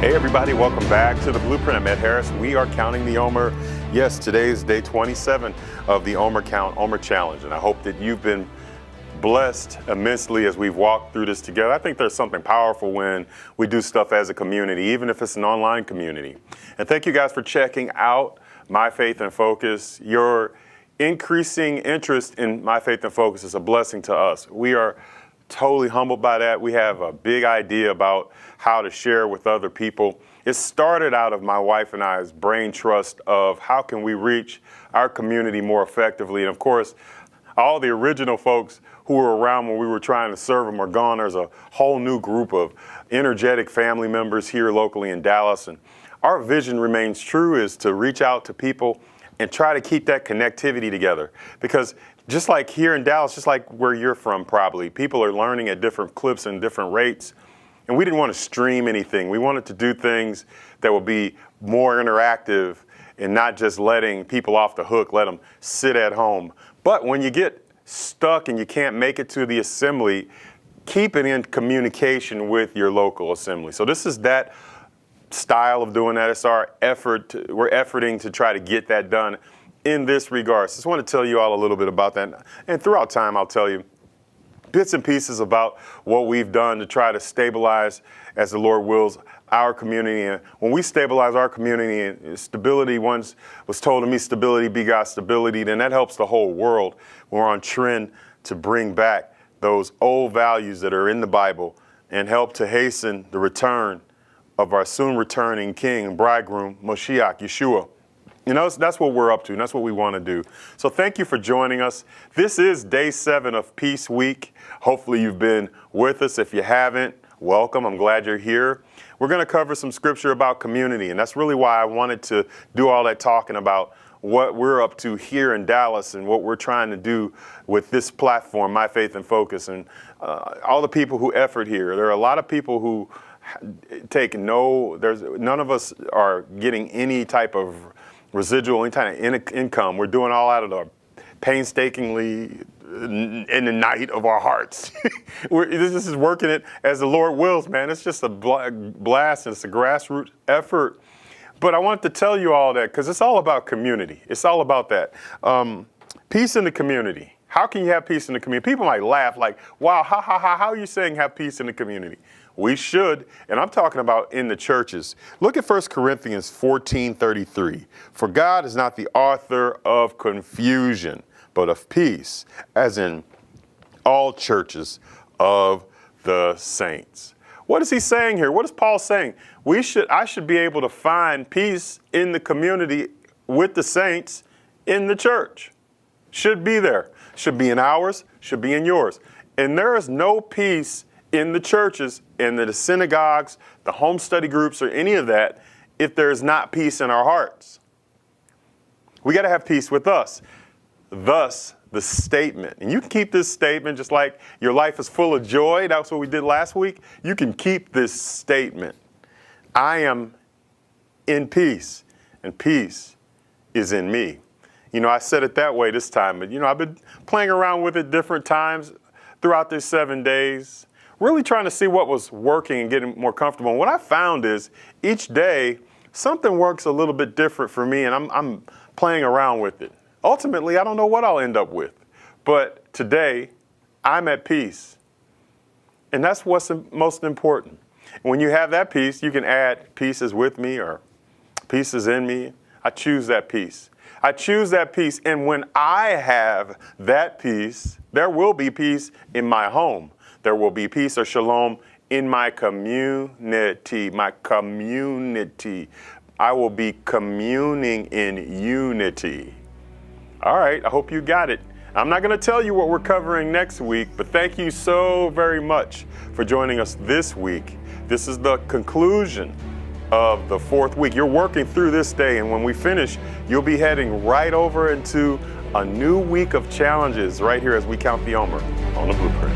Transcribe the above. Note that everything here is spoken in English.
Hey everybody, welcome back to The Blueprint. I'm Ed Harris. We are counting the Omer. Yes, today is day 27 of the Omer Count Omer Challenge, and I hope that you've been blessed immensely as we've walked through this together. I think there's something powerful when we do stuff as a community, even if it's an online community. And thank you guys for checking out My Faith and Focus. Your increasing interest in My Faith and Focus is a blessing to us. We are totally humbled by that. We have a big idea about how to share with other people. It started out of my wife and I's brain trust of how can we reach our community more effectively. And of course, all the original folks who were around when we were trying to serve them are gone. There's a whole new group of energetic family members here locally in Dallas. And our vision remains true, is to reach out to people and try to keep that connectivity together. Because just like here in Dallas, just like where you're from probably, people are learning at different clips and different rates. And we didn't want to stream anything. We wanted to do things that would be more interactive and not just letting people off the hook, let them sit at home. But when you get stuck and you can't make it to the assembly, keep it in communication with your local assembly. So this is that style of doing that. It's our effort. We're efforting to try to get that done in this regard. So I just want to tell you all a little bit about that. And throughout time, I'll tell you bits and pieces about what we've done to try to stabilize, as the Lord wills, our community. And when we stabilize our community, and stability once was told to me, stability begot stability, then that helps the whole world. We're on trend to bring back those old values that are in the Bible and help to hasten the return of our soon returning King and bridegroom, Moshiach, Yeshua. You know, that's what we're up to, and that's what we want to do. So thank you for joining us. This is day 7 of Peace Week. Hopefully you've been with us. If you haven't, welcome. I'm glad you're here. We're going to cover some scripture about community, and that's really why I wanted to do all that talking about what we're up to here in Dallas and what we're trying to do with this platform, My Faith and Focus, and all the people who effort here. There are a lot of people who none of us are getting any type of residual, any kind of income. We're doing all out of the painstakingly in the night of our hearts. This is working it as the Lord wills, man. It's just a blast. It's a grassroots effort. But I want to tell you all that because it's all about community. It's all about that. Peace in the community. How can you have peace in the community? People might laugh like, wow, how are you saying have peace in the community? We should, and I'm talking about in the churches. Look at 1 Corinthians 14:33. For God is not the author of confusion, but of peace, as in all churches of the saints. What is he saying here? What is Paul saying? I should be able to find peace in the community with the saints in the church. Should be there. Should be in ours, should be in yours. And there is no peace in the churches, in the synagogues, the home study groups, or any of that, if there's not peace in our hearts. We got to have peace with us. Thus, the statement. And you can keep this statement just like your life is full of joy. That's what we did last week. You can keep this statement. I am in peace, and peace is in me. You know, I said it that way this time, but, you know, I've been playing around with it different times throughout these 7 days, really trying to see what was working and getting more comfortable. And what I found is each day, something works a little bit different for me, and I'm playing around with it. Ultimately, I don't know what I'll end up with, but today, I'm at peace. And that's what's most important. When you have that peace, you can add pieces with me or pieces in me. I choose that peace. I choose that peace, and when I have that peace, there will be peace in my home. There will be peace or shalom in my community. I will be communing in unity. All right, I hope you got it. I'm not going to tell you what we're covering next week, but thank you so very much for joining us this week. This is the conclusion of the 4th week. You're working through this day, and when we finish, you'll be heading right over into a new week of challenges right here as we count the Omer on the Blueprint.